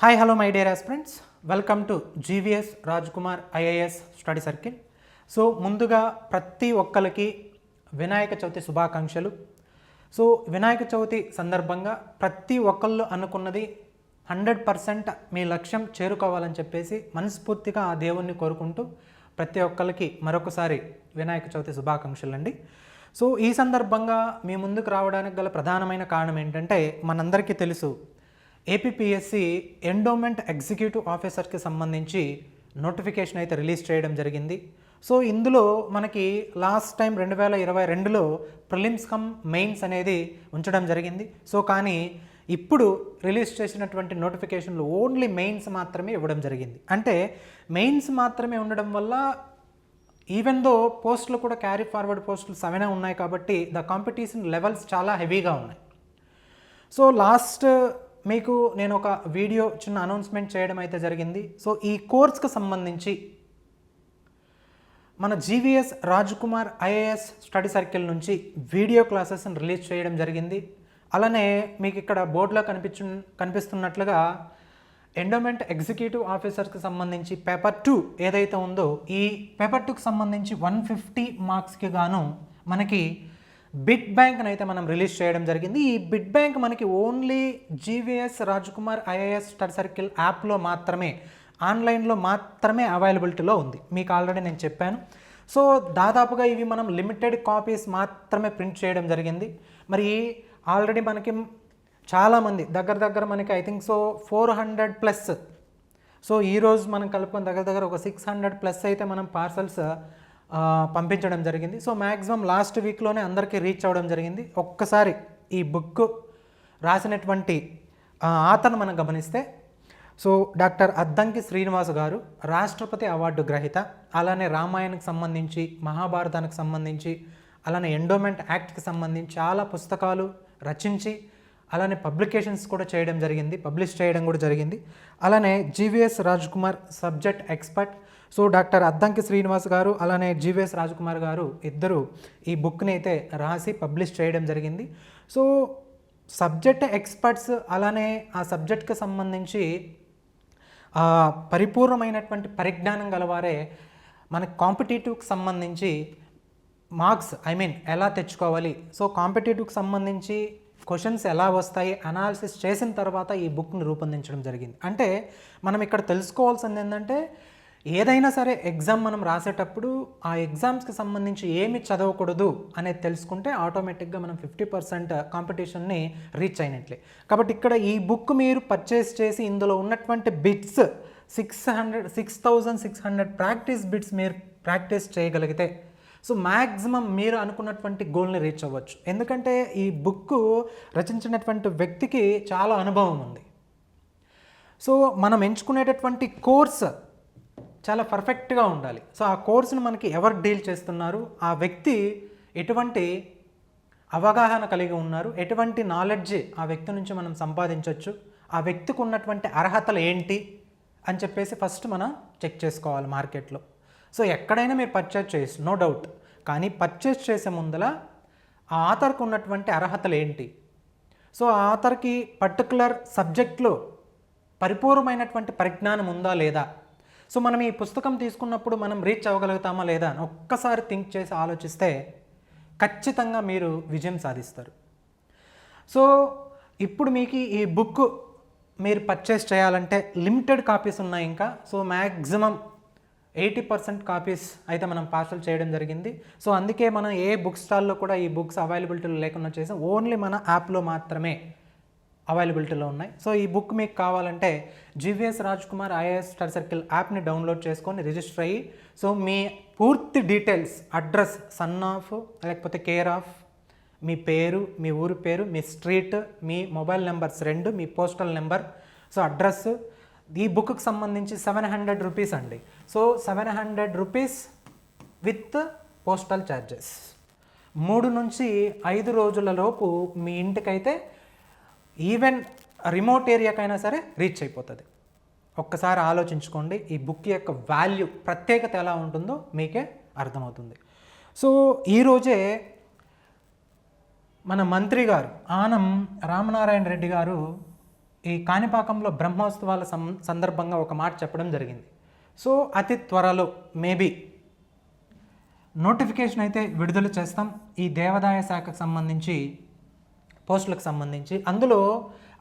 Hi hello my dear aspirants, welcome to GVS Raj Kumar IAS study circle. So ముందుగా ప్రతి ఒక్కరికి వినాయక చవితి శుభాకాంక్షలు. సో వినాయక చవితి సందర్భంగా ప్రతి ఒక్కళ్ళు అనుకున్నది 100% మీ లక్ష్యం చేరుకోవాలని చెప్పేసి మనస్ఫూర్తిగా ఆ దేవుణ్ణి కోరుకుంటూ ప్రతి ఒక్కరికి మరొకసారి వినాయక చవితి శుభాకాంక్షలు అండి. సో ఈ సందర్భంగా మీ ముందుకు రావడానికి గల ప్రధానమైన కారణం ఏంటంటే, మనందరికీ తెలుసు ఏపీపీఎస్సీ ఎండోమెంట్ ఎగ్జిక్యూటివ్ ఆఫీసర్కి సంబంధించి నోటిఫికేషన్ అయితే రిలీజ్ చేయడం జరిగింది. సో ఇందులో మనకి లాస్ట్ టైం 2022లో ప్రిలిమ్స్ కమ్ మెయిన్స్ అనేది ఉంచడం జరిగింది. సో కానీ ఇప్పుడు రిలీజ్ చేసినటువంటి నోటిఫికేషన్లు ఓన్లీ మెయిన్స్ మాత్రమే ఇవ్వడం జరిగింది. అంటే మెయిన్స్ మాత్రమే ఉండడం వల్ల ఈవెన్ దో పోస్టులు కూడా క్యారీ ఫార్వర్డ్ పోస్టులు 7 ఉన్నాయి కాబట్టి ద కాంపిటీషన్ లెవెల్స్ చాలా హెవీగా ఉన్నాయి. సో లాస్ట్ మీకు నేను ఒక వీడియో చిన్న అనౌన్స్మెంట్ చేయడం అయితే జరిగింది. సో ఈ కోర్స్కి సంబంధించి మన GVS Raj Kumar IAS study circle నుంచి వీడియో క్లాసెస్ని రిలీజ్ చేయడం జరిగింది. అలానే మీకు ఇక్కడ బోర్డులో కనిపిస్తున్నట్లుగా ఎండోమెంట్ ఎగ్జిక్యూటివ్ ఆఫీసర్స్కి సంబంధించి పేపర్ 2 ఏదైతే ఉందో ఈ పేపర్ 2కి సంబంధించి 150 మార్క్స్కి గాను మనకి బిట్ బ్యాంక్ని అయితే మనం రిలీజ్ చేయడం జరిగింది. ఈ బిట్ బ్యాంక్ మనకి only GVS Raj Kumar IAS study circle యాప్లో మాత్రమే, ఆన్లైన్లో మాత్రమే అవైలబిలిటీలో ఉంది. మీకు ఆల్రెడీ నేను చెప్పాను. సో దాదాపుగా ఇవి మనం లిమిటెడ్ కాపీస్ మాత్రమే ప్రింట్ చేయడం జరిగింది. మరి ఆల్రెడీ మనకి చాలామంది దగ్గర మనకి ఐ థింక్ సో 400+. సో ఈరోజు మనం కలుపుకొని దగ్గర ఒక 600+ అయితే మనం పార్సల్స్ పంపించడం జరిగింది. సో మ్యాక్సిమం లాస్ట్ వీక్లోనే అందరికీ రీచ్ అవ్వడం జరిగింది. ఒక్కసారి ఈ బుక్ రాసినటువంటి ఆతను మనం గమనిస్తే, సో డాక్టర్ అద్దంకి శ్రీనివాస్ గారు రాష్ట్రపతి అవార్డు గ్రహీత. అలానే రామాయణకు సంబంధించి, మహాభారతానికి సంబంధించి, అలానే ఎండోమెంట్ యాక్ట్కి సంబంధించి చాలా పుస్తకాలు రచించి అలానే పబ్లికేషన్స్ కూడా చేయడం జరిగింది, పబ్లిష్ చేయడం కూడా జరిగింది. అలానే GVS Raj Kumar subject expert. So doctor Addanki Srinivas గారు అలానే జీవీఎస్ రాజ్ కుమార్ గారు ఇద్దరు ఈ బుక్ని అయితే రాసి పబ్లిష్ చేయడం జరిగింది. సో సబ్జెక్ట్ ఎక్స్పర్ట్స్ అలానే ఆ సబ్జెక్ట్కి సంబంధించి పరిపూర్ణమైనటువంటి పరిజ్ఞానం గలవారే మనకి కాంపిటేటివ్కి సంబంధించి మార్క్స్ ఎలా తెచ్చుకోవాలి, సో కాంపిటేటివ్కి సంబంధించి క్వశ్చన్స్ ఎలా వస్తాయి అనాలిసిస్ చేసిన తర్వాత ఈ బుక్ని రూపొందించడం జరిగింది. అంటే మనం ఇక్కడ తెలుసుకోవాల్సింది ఏంటంటే, ఏదైనా సరే ఎగ్జామ్ మనం రాసేటప్పుడు ఆ ఎగ్జామ్స్కి సంబంధించి ఏమి చదవకూడదు అనేది తెలుసుకుంటే ఆటోమేటిక్గా మనం 50% కాంపిటీషన్ని రీచ్ అయినట్లే. కాబట్టి ఇక్కడ ఈ బుక్ మీరు పర్చేస్ చేసి ఇందులో ఉన్నటువంటి బిట్స్ 6600 ప్రాక్టీస్ బిట్స్ మీరు ప్రాక్టీస్ చేయగలిగితే సో మ్యాక్సిమం మీరు అనుకున్నటువంటి గోల్ని రీచ్ అవ్వచ్చు. ఎందుకంటే ఈ బుక్ రచించినటువంటి వ్యక్తికి చాలా అనుభవం ఉంది. సో మనం ఎంచుకునేటటువంటి కోర్స్ చాలా పర్ఫెక్ట్గా ఉండాలి. సో ఆ కోర్సును మనకి ఎవరు డీల్ చేస్తున్నారు, ఆ వ్యక్తి ఎటువంటి అవగాహన కలిగి ఉన్నారు, ఎటువంటి నాలెడ్జ్ ఆ వ్యక్తి నుంచి మనం సంపాదించవచ్చు, ఆ వ్యక్తికి ఉన్నటువంటి అర్హతలు ఏంటి అని చెప్పేసి ఫస్ట్ మనం చెక్ చేసుకోవాలి మార్కెట్లో. సో ఎక్కడైనా మీరు పర్చేజ్ చేయొచ్చు, నో డౌట్. కానీ పర్చేజ్ చేసే ముందల ఆ ఆథర్కి ఉన్నటువంటి అర్హతలు ఏంటి, సో ఆ ఆథర్కి పర్టికులర్ సబ్జెక్ట్లో పరిపూర్ణమైనటువంటి పరిజ్ఞానం ఉందా లేదా, సో మనం ఈ పుస్తకం తీసుకున్నప్పుడు మనం రీచ్ అవ్వగలుగుతామా లేదా అని ఒక్కసారి థింక్ చేసి ఆలోచిస్తే ఖచ్చితంగా మీరు విజయం సాధిస్తారు. సో ఇప్పుడు మీకు ఈ బుక్ మీరు పర్చేస్ చేయాలంటే లిమిటెడ్ కాపీస్ ఉన్నాయి ఇంకా. సో మ్యాక్సిమం 80% కాపీస్ అయితే మనం పార్సల్ చేయడం జరిగింది. సో అందుకే మనం ఏ బుక్ స్టాల్లో కూడా ఈ బుక్స్ అవైలబిలిటీలో లేకుండా చేసాం, ఓన్లీ మన యాప్లో మాత్రమే అవైలబిలిటీలో ఉన్నాయి. సో ఈ బుక్ మీకు కావాలంటే GVS Raj Kumar IAS study circle యాప్ని డౌన్లోడ్ చేసుకొని రిజిస్టర్ అయ్యి, సో మీ పూర్తి డీటెయిల్స్, అడ్రస్, సన్ ఆఫ్ లేకపోతే కేర్ ఆఫ్, మీ పేరు, మీ ఊరి పేరు, మీ స్ట్రీట్, మీ మొబైల్ నెంబర్స్ 2, మీ పోస్టల్ నెంబర్, సో అడ్రస్, ఈ బుక్కి సంబంధించి 700 రూపీస్ అండి. So 700 rupees with postal charges. 3 నుంచి 5 రోజులలోపు మీ ఇంటికైతే ఈవెన్ రిమోట్ ఏరియాకైనా సరే రీచ్ అయిపోతుంది. ఒక్కసారి ఆలోచించుకోండి, ఈ బుక్ యొక్క వాల్యూ, ప్రత్యేకత ఎలా ఉంటుందో మీకే అర్థమవుతుంది. సో ఈరోజే మన మంత్రి గారు ఆనం రామనారాయణ రెడ్డి గారు ఈ కాణిపాకంలో బ్రహ్మోత్సవాల సందర్భంగా ఒక మాట చెప్పడం జరిగింది. సో అతి త్వరలో మేబీ నోటిఫికేషన్ అయితే విడుదల చేస్తాం ఈ దేవాదాయ శాఖకు సంబంధించి పోస్టులకు సంబంధించి. అందులో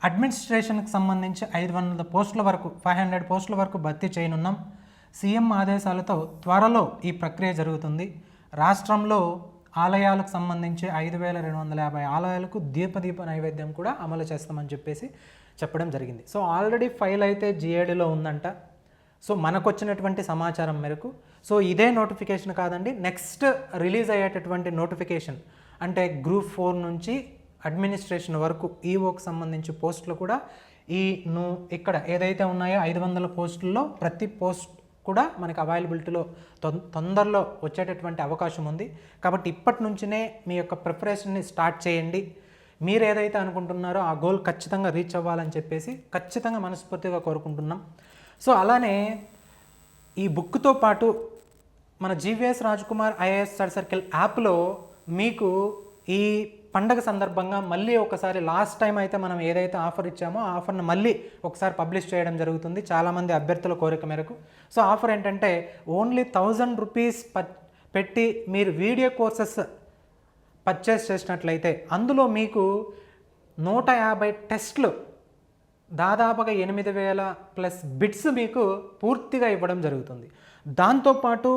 అడ్మినిస్ట్రేషన్కి సంబంధించి 500 పోస్టుల వరకు 500 పోస్టుల వరకు భర్తీ చేయనున్నాం. సీఎం ఆదేశాలతో త్వరలో ఈ ప్రక్రియ జరుగుతుంది. రాష్ట్రంలో ఆలయాలకు సంబంధించి 5250 ఆలయాలకు దీప నైవేద్యం కూడా అమలు చేస్తామని చెప్పేసి చెప్పడం జరిగింది. సో ఆల్రెడీ ఫైల్ అయితే జిఏడిలో ఉందంట. సో మనకు వచ్చినటువంటి సమాచారం మేరకు సో ఇదే నోటిఫికేషన్ కాదండి, నెక్స్ట్ రిలీజ్ అయ్యేటటువంటి నోటిఫికేషన్ అంటే గ్రూప్ 4 నుంచి అడ్మినిస్ట్రేషన్ వరకు ఈఓకి సంబంధించి పోస్టులు కూడా ఇక్కడ ఏదైతే ఉన్నాయో 500 పోస్టుల్లో ప్రతి పోస్ట్ కూడా మనకి అవైలబిలిటీలో తొందరలో వచ్చేటటువంటి అవకాశం ఉంది. కాబట్టి ఇప్పటి నుంచినే మీ యొక్క ప్రిపరేషన్ని స్టార్ట్ చేయండి. మీరు ఏదైతే అనుకుంటున్నారో ఆ గోల్ ఖచ్చితంగా రీచ్ అవ్వాలని చెప్పేసి ఖచ్చితంగా మనస్ఫూర్తిగా కోరుకుంటున్నాం. సో అలానే ఈ బుక్తో పాటు మన GVS Rajkumar IAS study circle యాప్లో మీకు ఈ పండగ సందర్భంగా మళ్ళీ ఒకసారి లాస్ట్ టైం అయితే మనం ఏదైతే ఆఫర్ ఇచ్చామో ఆ ఆఫర్ను మళ్ళీ ఒకసారి పబ్లిష్ చేయడం జరుగుతుంది చాలామంది అభ్యర్థుల కోరిక మేరకు. సో ఆఫర్ ఏంటంటే ఓన్లీ 1000 రూపీస్ పెట్టి మీరు వీడియో కోర్సెస్ పర్చేస్ చేసినట్లయితే అందులో మీకు 150 టెస్ట్లు దాదాపుగా 8000+ బిట్స్ మీకు పూర్తిగా ఇవ్వడం జరుగుతుంది. దాంతోపాటు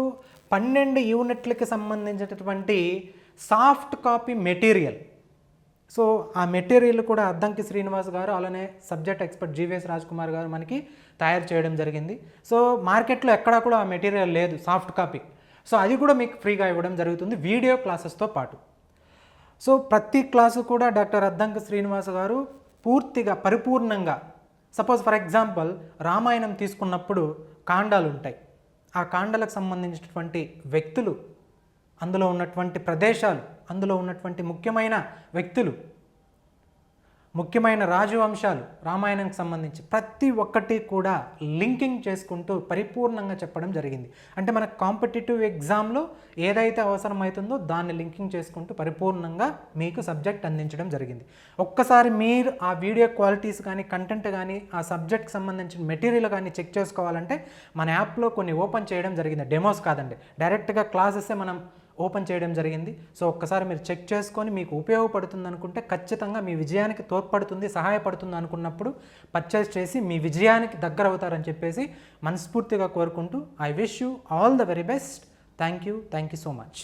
12 యూనిట్లకి సంబంధించినటువంటి సాఫ్ట్ కాపీ మెటీరియల్. సో ఆ మెటీరియల్ కూడా అద్దంకి శ్రీనివాస్ గారు అలానే సబ్జెక్ట్ ఎక్స్పర్ట్ జీవీఎస్ రాజ్కుమార్ గారు మనకి తయారు చేయడం జరిగింది. సో మార్కెట్లో ఎక్కడా కూడా ఆ మెటీరియల్ లేదు సాఫ్ట్ కాపీ. సో అది కూడా మీకు ఫ్రీగా ఇవ్వడం జరుగుతుంది వీడియో క్లాసెస్తో పాటు. సో ప్రతి క్లాసు కూడా డాక్టర్ అద్దంకి శ్రీనివాస్ గారు పూర్తిగా పరిపూర్ణంగా సపోజ్ ఫర్ ఎగ్జాంపుల్ రామాయణం తీసుకున్నప్పుడు కాండాలు ఉంటాయి. ఆ కాండాలకు సంబంధించినటువంటి వ్యక్తులు, అందులో ఉన్నటువంటి ప్రదేశాలు, అందులో ఉన్నటువంటి ముఖ్యమైన వ్యక్తులు, ముఖ్యమైన రాజవంశాలు రామాయణానికి సంబంధించి ప్రతి ఒక్కటి కూడా లింకింగ్ చేసుకుంటూ పరిపూర్ణంగా చెప్పడం జరిగింది. అంటే మన కాంపిటేటివ్ ఎగ్జామ్లో ఏదైతే అవసరమవుతుందో దాన్ని లింకింగ్ చేసుకుంటూ పరిపూర్ణంగా మీకు సబ్జెక్ట్ అందించడం జరిగింది. ఒక్కసారి మీరు ఆ వీడియో క్వాలిటీస్ కానీ కంటెంట్ కానీ ఆ సబ్జెక్ట్కి సంబంధించిన మెటీరియల్ కానీ చెక్ చేసుకోవాలంటే మన యాప్లో కొన్ని ఓపెన్ చేయడం జరిగింది. డెమోస్ కాదండి, డైరెక్ట్గా క్లాసెసే మనం ఓపెన్ చేయడం జరిగింది. సో ఒక్కసారి మీరు చెక్ చేసుకొని మీకు ఉపయోగపడుతుంది అనుకుంటే ఖచ్చితంగా మీ విజయానికి తోడ్పడుతుంది, సహాయపడుతుంది అనుకున్నప్పుడు పర్చేస్ చేసి మీ విజయానికి దగ్గర అవుతారని చెప్పేసి మనస్ఫూర్తిగా కోరుకుంటూ I wish you all the very best. Thank you so much.